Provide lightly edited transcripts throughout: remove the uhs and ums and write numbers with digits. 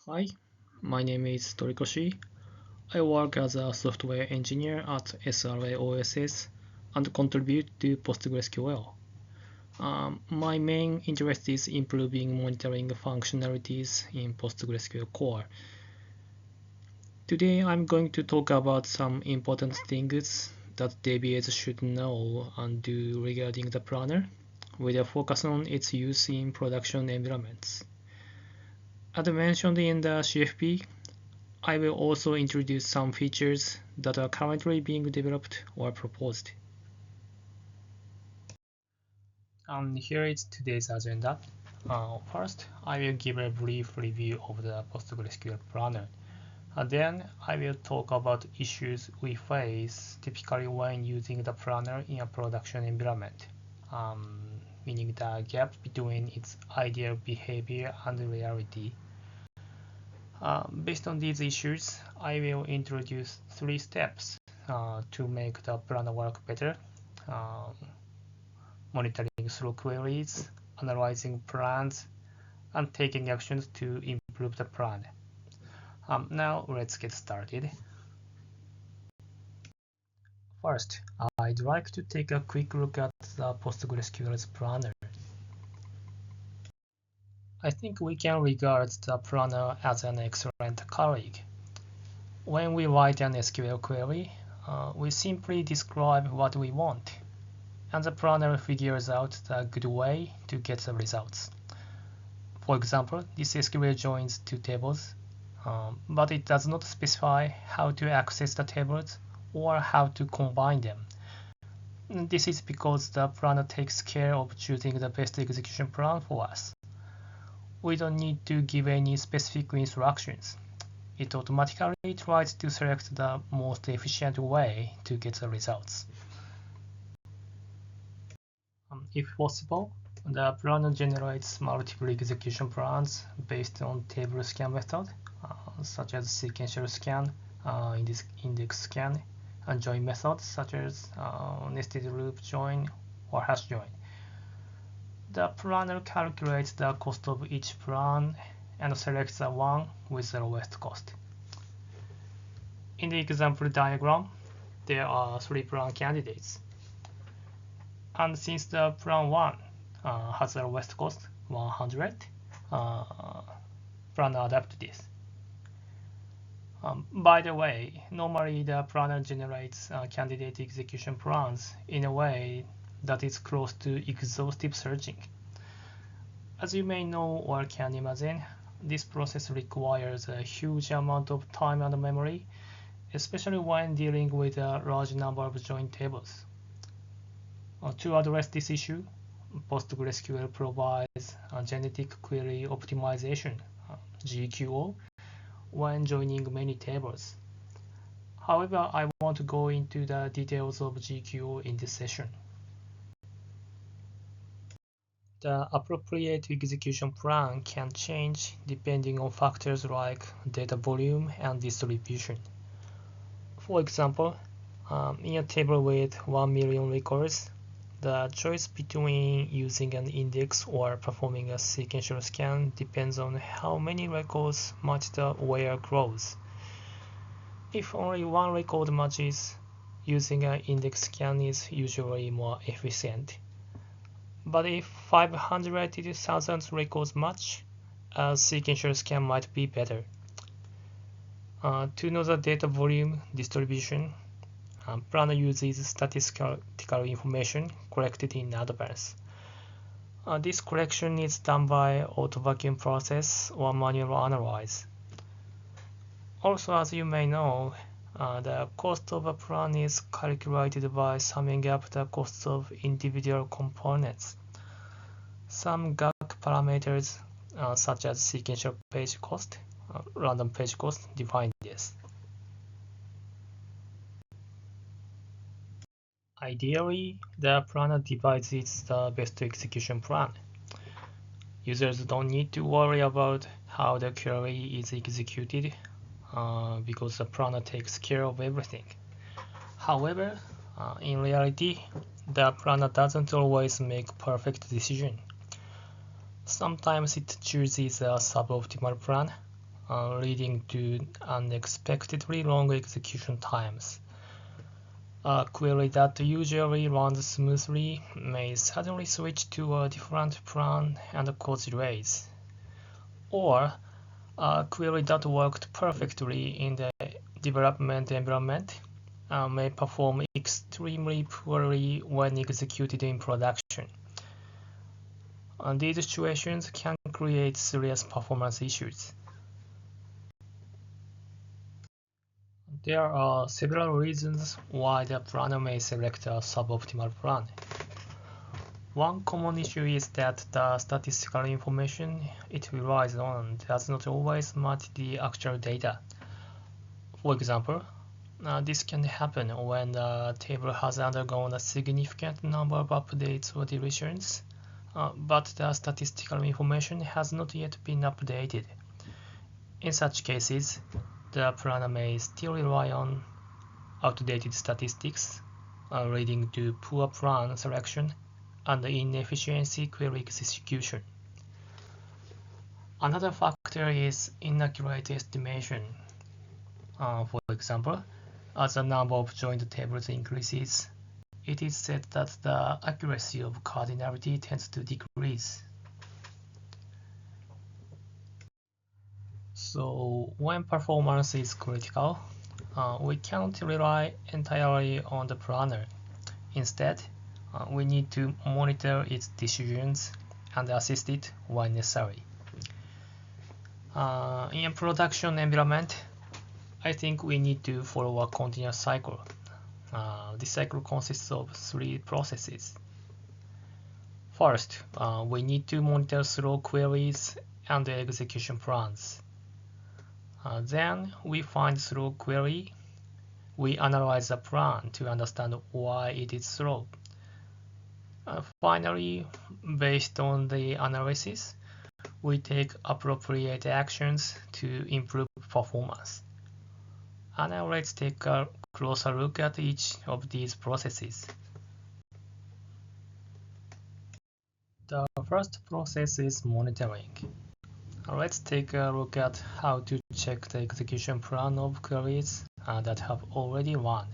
Hi, my name is Torikoshi. I work as a software engineer at SRA OSS and contribute to PostgreSQL. My main interest is improving monitoring functionalities in PostgreSQL core. Today I'm going to talk about some important things that DBAs should know and do regarding the planner, with a focus on its use in production environments. As mentioned in the CFP, I will also introduce some features that are currently being developed or proposed. And here is today's agenda. First, I will give a brief review of the PostgreSQL planner. Then I will talk about issues we face typically when using the planner in a production environment, meaning the gap between its ideal behavior and reality. Based on these issues, I will introduce 3 steps to make the planner work better: monitoring through queries, analyzing plans, and taking actions to improve the plan. Now let's get started. First, I'd like to take a quick look at the PostgreSQL's planner. I think we can regard the planner as an excellent colleague. When we write an SQL query, we simply describe what we want, and the planner figures out the good way to get the results. For example, this SQL joins 2 tables, but it does not specify how to access the tables or how to combine them. This is because the planner takes care of choosing the best execution plan for us. We don't need to give any specific instructions. It automatically tries to select the most efficient way to get the results. If possible, the planner generates multiple execution plans based on table scan method, such as sequential scan, index scan, and join methods such as nested loop join or hash join. The planner calculates the cost of each plan and selects the one with the lowest cost. In the example diagram, there are 3 plan candidates. And since the plan 1 has the lowest cost, 100, planner adapts this. By the way, normally the planner generates candidate execution plans in a way that is close to exhaustive searching. As you may know or can imagine, this process requires a huge amount of time and memory, especially when dealing with a large number of join tables. To address this issue, PostgreSQL provides a genetic query optimization (GQO) when joining many tables. However, I want to go into the details of GQO in this session. The appropriate execution plan can change depending on factors like data volume and distribution. For example, in a table with 1 million records, the choice between using an index or performing a sequential scan depends on how many records match the where clause. If only 1 record matches, using an index scan is usually more efficient. But if 500,000 records match, a sequential scan might be better. To know the data volume distribution, planner uses statistical information collected in advance. This collection is done by auto vacuum process or manual analyze. Also, as you may know, the cost of a plan is calculated by summing up the costs of individual components. Some GAC parameters, such as sequential page cost, random page cost, define this. Ideally, the planner devises the best execution plan. Users don't need to worry about how the query is executed because the planner takes care of everything. However, in reality, the planner doesn't always make perfect decisions. Sometimes it chooses a suboptimal plan, leading to unexpectedly long execution times. A query that usually runs smoothly may suddenly switch to a different plan and cause delays. Or a query that worked perfectly in the development environment may perform extremely poorly when executed in production. And these situations can create serious performance issues. There are several reasons why the planner may select a suboptimal plan. One common issue is that the statistical information it relies on does not always match the actual data. For example, this can happen when the table has undergone a significant number of updates or deletions, but the statistical information has not yet been updated. In such cases, the planner may still rely on outdated statistics, leading to poor plan selection and inefficiency query execution. Another factor is inaccurate estimation. For example, as the number of joined tables increases, it is said that the accuracy of cardinality tends to decrease. So when performance is critical, we can't rely entirely on the planner. Instead, we need to monitor its decisions and assist it when necessary. In a production environment, I think we need to follow a continuous cycle. This cycle consists of 3 processes. First, we need to monitor slow queries and execution plans. Then we find slow query. We analyze the plan to understand why it is slow. Finally, based on the analysis, we take appropriate actions to improve performance. And now let's take a closer look at each of these processes. The first process is monitoring. Let's take a look at how to check the execution plan of queries that have already run.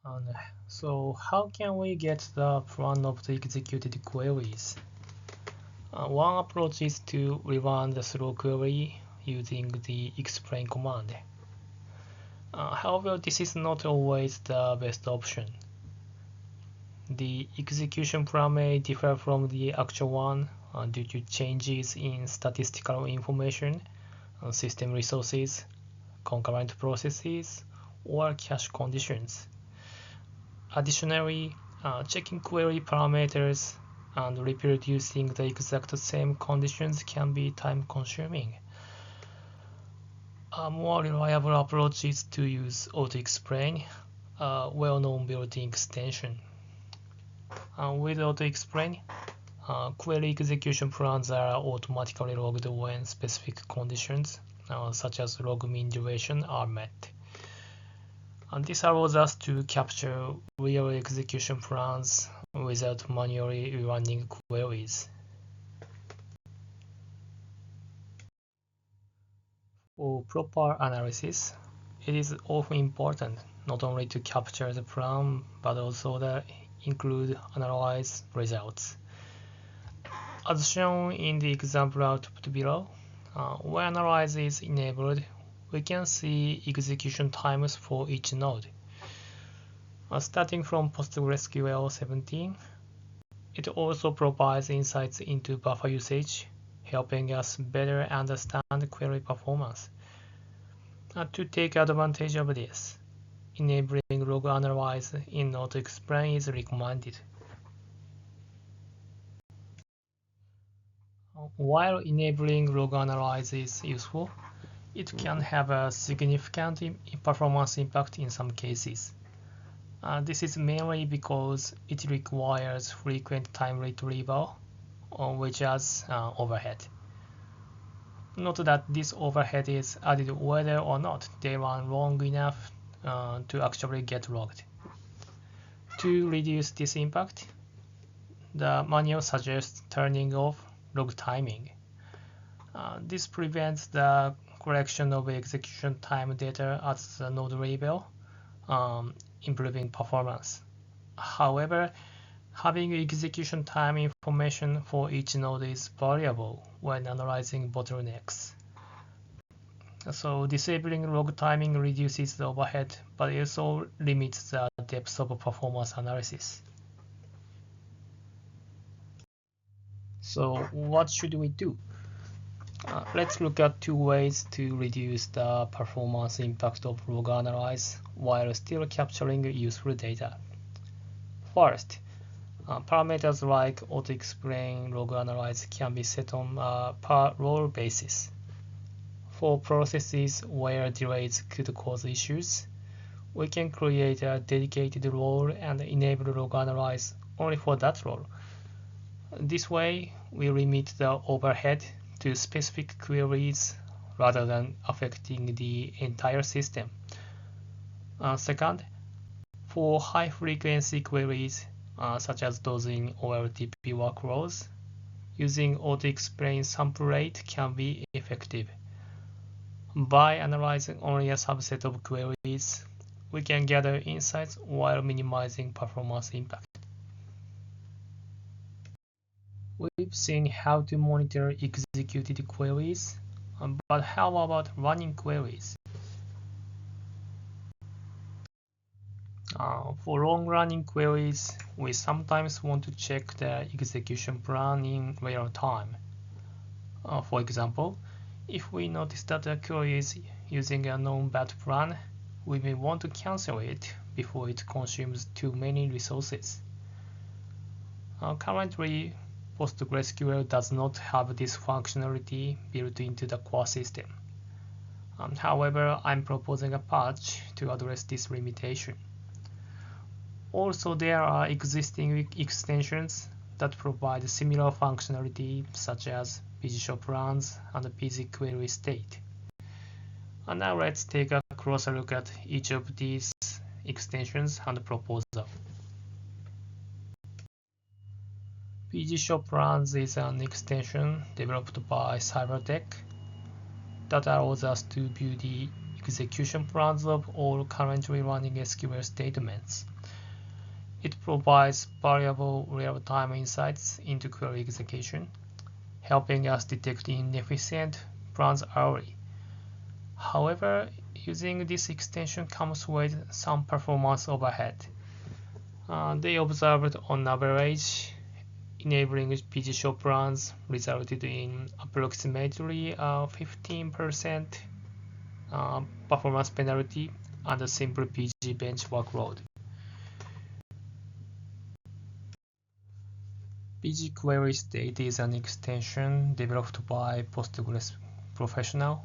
And so how can we get the plan of the executed queries? One approach is to rerun the slow query using the explain command. However, this is not always the best option. The execution plan may differ from the actual one due to changes in statistical information, system resources, concurrent processes, or cache conditions. Additionally, checking query parameters and reproducing the exact same conditions can be time-consuming. A more reliable approach is to use AutoExplain, a well-known built-in extension. With AutoExplain, query execution plans are automatically logged when specific conditions, such as log mean duration, are met. And this allows us to capture real execution plans without manually running queries. For proper analysis, it is often important not only to capture the plan but also to include analyzed results. As shown in the example output below, when analyze is enabled, we can see execution times for each node. Starting from PostgreSQL 17, it also provides insights into buffer usage, helping us better understand query performance. To take advantage of this, enabling log analyze in AutoExplain is recommended. While enabling log analyze is useful, it can have a significant performance impact in some cases. This is mainly because it requires frequent time retrieval, which adds overhead. Note that this overhead is added whether or not they run long enough to actually get logged. To reduce this impact, the manual suggests turning off log timing. This prevents the collection of execution time data at the node level, improving performance. However, having execution time information for each node is variable when analyzing bottlenecks. So disabling log timing reduces the overhead, but it also limits the depth of performance analysis. So what should we do? Let's look at two ways to reduce the performance impact of log analyze while still capturing useful data. First, parameters like auto-explain log analyze can be set on a per role basis. For processes where delays could cause issues, we can create a dedicated role and enable log analyze only for that role. This way, we limit the overhead to specific queries rather than affecting the entire system. Second, for high-frequency queries, such as those in OLTP workflows, using auto-explain sample rate can be effective. By analyzing only a subset of queries, we can gather insights while minimizing performance impact. We've seen how to monitor executed queries, but how about running queries? For long-running queries, we sometimes want to check the execution plan in real time. For example, if we notice that a query is using a non-bat plan, we may want to cancel it before it consumes too many resources. Currently, PostgreSQL does not have this functionality built into the core system. However, I'm proposing a patch to address this limitation. Also, there are existing extensions that provide similar functionality, such as PGConf and PGQueryState. And now let's take a closer look at each of these extensions and propose them. PGConf is an extension developed by Cybertech that allows us to view the execution plans of all currently running SQL statements. It provides valuable real-time insights into query execution, helping us detect inefficient plans early. However, using this extension comes with some performance overhead. They observed on average, enabling PGConf resulted in approximately 15% performance penalty and a simple PG bench workload. PGQueryState is an extension developed by Postgres Professional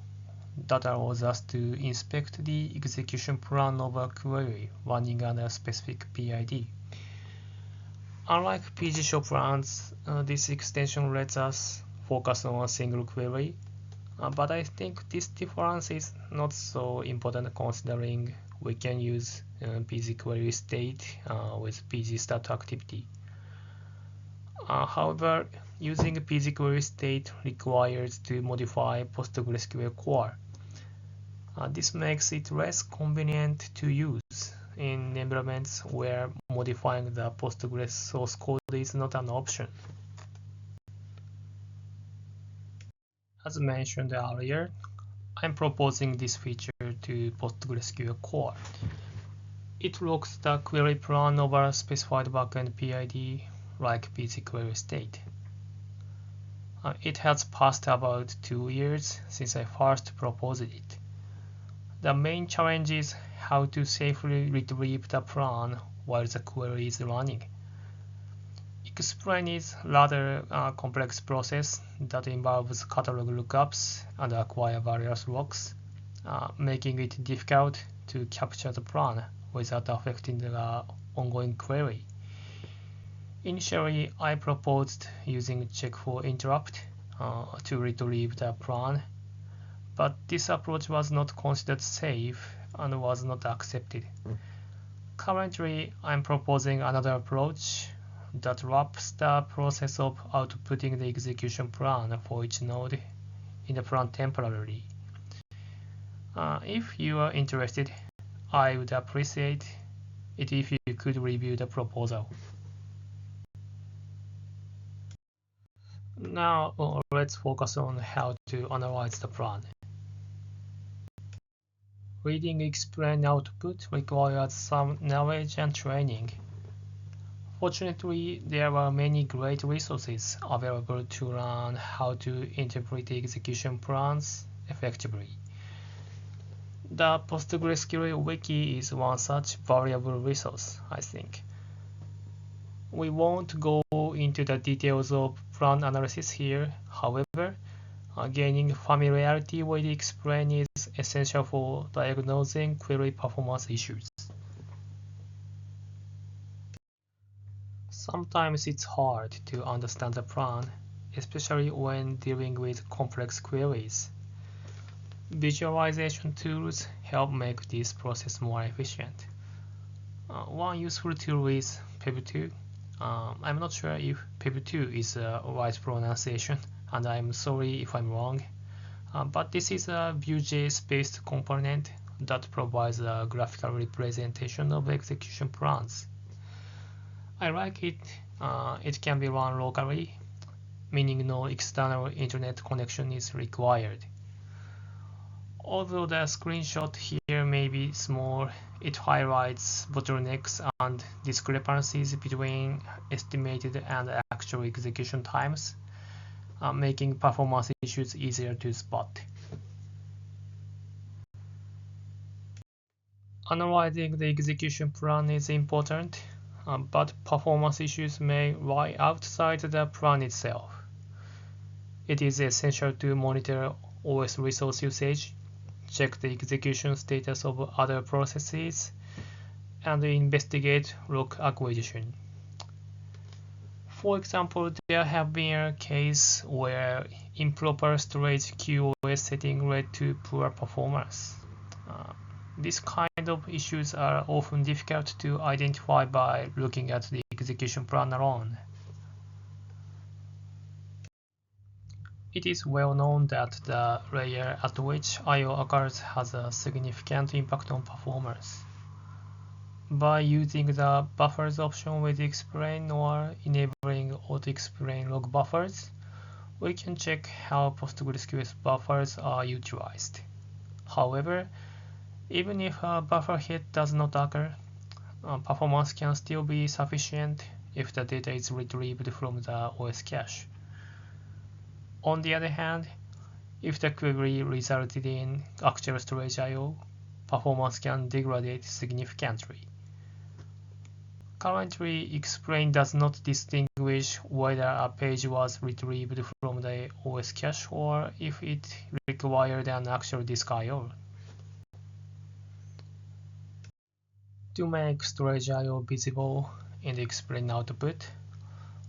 that allows us to inspect the execution plan of a query running under a specific PID. Unlike PGConf, this extension lets us focus on a single query, but I think this difference is not so important considering we can use PGQueryState with PGStartActivity. However, using PGQueryState requires to modify PostgreSQL core. This makes it less convenient to use in environments where modifying the Postgres source code is not an option. As mentioned earlier, I'm proposing this feature to PostgreSQL core. It locks the query plan over a specified backend PID like PGQueryState. It has passed about 2 years since I first proposed it. The main challenge is how to safely retrieve the plan while the query is running. Explain is a rather complex process that involves catalog lookups and acquire various logs, making it difficult to capture the plan without affecting the ongoing query. Initially, I proposed using check for interrupt to retrieve the plan, but this approach was not considered safe and was not accepted. Currently, I'm proposing another approach that wraps the process of outputting the execution plan for each node in the plan temporarily. If you are interested, I would appreciate it if you could review the proposal. Now let's focus on how to analyze the plan. Reading explain output requires some knowledge and training. Fortunately, there are many great resources available to learn how to interpret execution plans effectively. The PostgreSQL Wiki is one such valuable resource, I think. We won't go into the details of plan analysis here. However, gaining familiarity with explain is essential for diagnosing query performance issues. Sometimes it's hard to understand the plan, especially when dealing with complex queries. Visualization tools help make this process more efficient. One useful tool is PEB2. I'm not sure if PEB2 is a right pronunciation, and I'm sorry if I'm wrong, but this is a Vue.js based component that provides a graphical representation of execution plans. I like it. It can be run locally, meaning no external internet connection is required. Although the screenshot here may be small, it highlights bottlenecks and discrepancies between estimated and actual execution times, making performance issues easier to spot. Analyzing the execution plan is important, but performance issues may lie outside the plan itself. It is essential to monitor OS resource usage, check the execution status of other processes, and investigate lock acquisition. For example, there have been a case where improper storage QoS setting led to poor performance. These kind of issues are often difficult to identify by looking at the execution plan alone. It is well known that the layer at which I/O occurs has a significant impact on performance. By using the buffers option with explain or enabling auto-explain log buffers, we can check how PostgreSQL buffers are utilized. However, even if a buffer hit does not occur, performance can still be sufficient if the data is retrieved from the OS cache. On the other hand, if the query resulted in actual storage I/O, performance can degrade significantly. Currently, explain does not distinguish whether a page was retrieved from the OS cache or if it required an actual disk I/O. To make storage I/O visible in the explain output,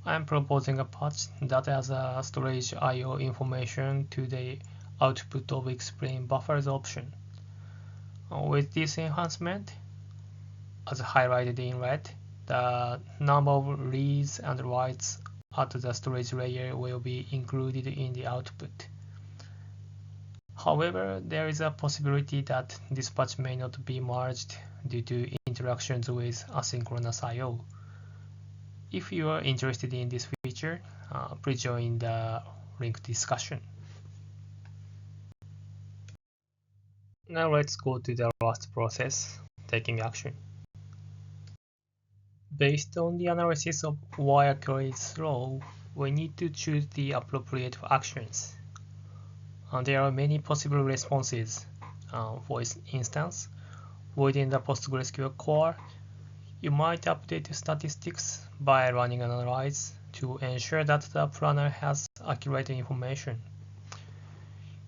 I am proposing a patch that adds a storage I/O information to the output of explain buffers option. With this enhancement, as highlighted in red, the number of reads and writes at the storage layer will be included in the output. However, there is a possibility that this patch may not be merged due to interactions with asynchronous I/O. If you are interested in this feature, please join the link discussion. Now let's go to the last process, taking action. Based on the analysis of why a query is slow, we need to choose the appropriate actions. There are many possible responses. For instance, within the PostgreSQL core, you might update statistics by running an analyze to ensure that the planner has accurate information.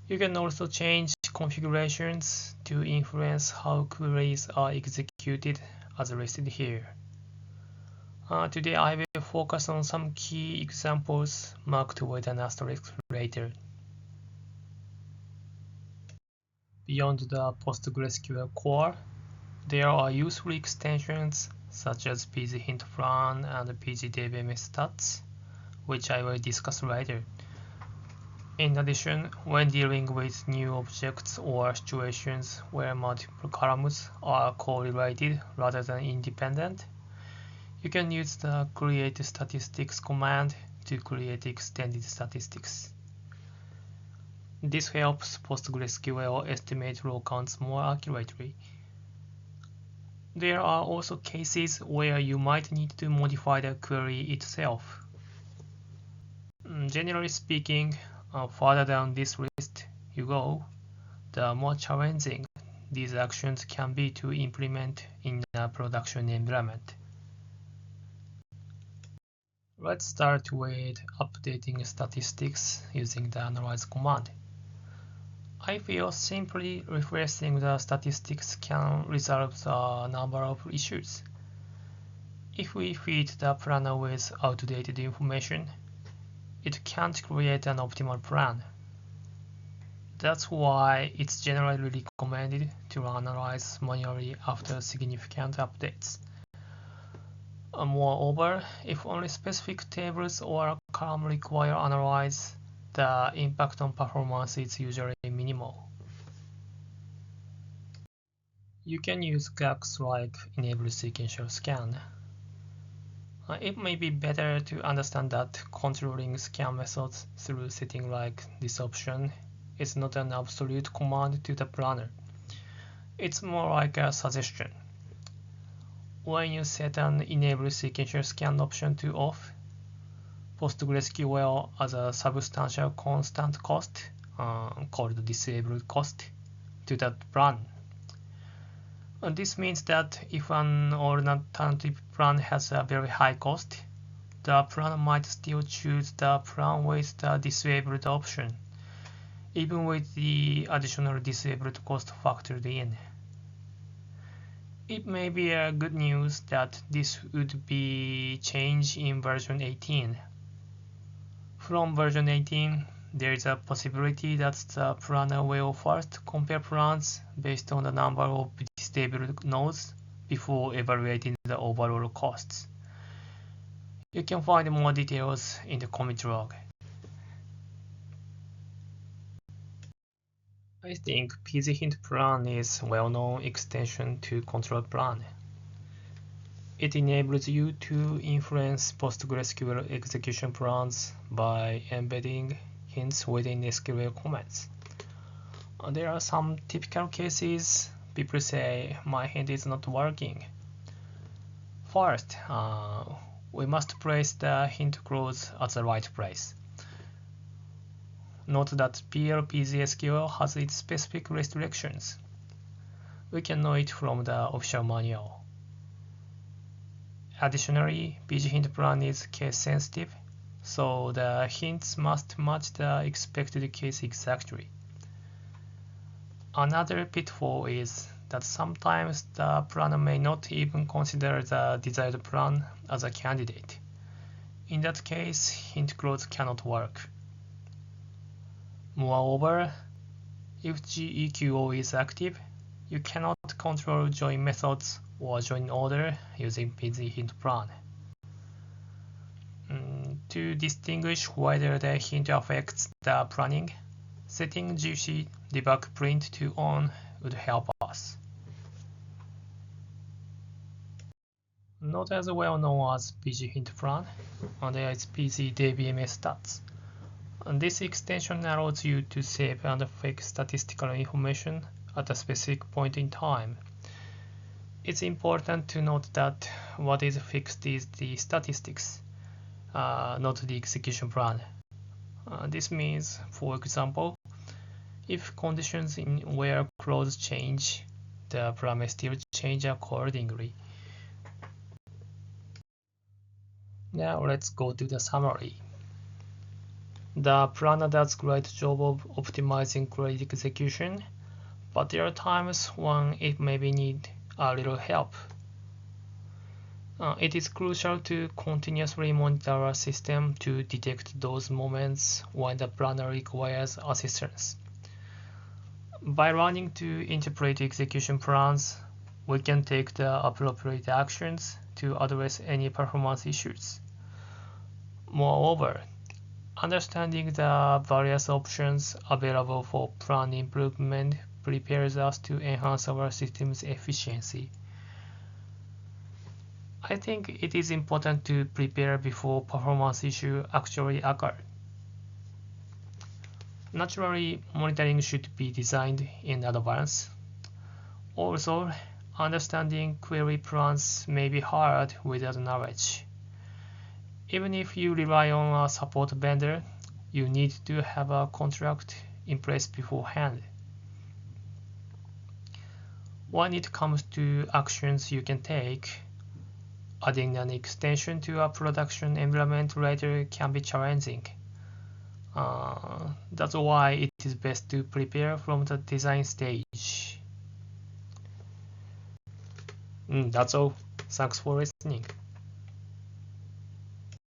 You can also change configurations to influence how queries are executed as listed here. Today I will focus on some key examples marked with an asterisk later. Beyond the PostgreSQL core, there are useful extensions such as PGHintPlan and PGDBMS stats, which I will discuss later. In addition, when dealing with new objects or situations where multiple columns are correlated rather than independent, you can use the create statistics command to create extended statistics. This helps PostgreSQL estimate row counts more accurately. There are also cases where you might need to modify the query itself. Generally speaking, further down this list you go, the more challenging these actions can be to implement in a production environment. Let's start with updating statistics using the analyze command. I feel simply refreshing the statistics can resolve a number of issues. If we feed the planner with outdated information, it can't create an optimal plan. That's why it's generally recommended to analyze manually after significant updates. Moreover, if only specific tables or columns require analyze, the impact on performance is usually minimal. You can use gags like enable sequential scan. It may be better to understand that controlling scan methods through setting like this option is not an absolute command to the planner. It's more like a suggestion. When you set an enable sequential scan option to off, PostgreSQL as a substantial constant cost, called disabled cost, to that plan. And this means that if an alternative plan has a very high cost, the planner might still choose the plan with the disabled option, even with the additional disabled cost factored in. It may be a good news that this would be changed in version 18. From version 18, there is a possibility that the planner will first compare plans based on the number of disabled nodes before evaluating the overall costs. You can find more details in the commit log. I think PGHint plan is a well-known extension to control plan. It enables you to influence PostgreSQL execution plans by embedding hints within SQL comments. There are some typical cases. People say my hint is not working. First, we must place the hint clause at the right place. Note that PL/PGSQL has its specific restrictions. We can know it from the official manual. Additionally, PGHint plan is case sensitive, so the hints must match the expected case exactly. Another pitfall is that sometimes the planner may not even consider the desired plan as a candidate. In that case, hint clause cannot work. Moreover, if GEQO is active, you cannot control join methods or join order using PGHint plan. To distinguish whether the hint affects the planning, setting GC debug print to on would help us. Not as well known as PGHint plan, there is PGDBMS stats. This extension allows you to save and fake statistical information at a specific point in time. It's important to note that what is fixed is the statistics, not the execution plan. This means, for example, if conditions in where clause change, the plan may still change accordingly. Now let's go to the summary. The planner does a great job of optimizing query execution, but there are times when it maybe need a little help. It is crucial to continuously monitor our system to detect those moments when the planner requires assistance. By learning to interpret execution plans, we can take the appropriate actions to address any performance issues. Moreover, Understanding the various options available for plan improvement prepares us to enhance our system's efficiency. I think it is important to prepare before performance issues actually occur. Naturally, monitoring should be designed in advance. Also, understanding query plans may be hard without knowledge. Even if you rely on a support vendor, you need to have a contract in place beforehand. When it comes to actions you can take, adding an extension to a production environment later can be challenging. That's why it is best to prepare from the design stage. That's all. Thanks for listening.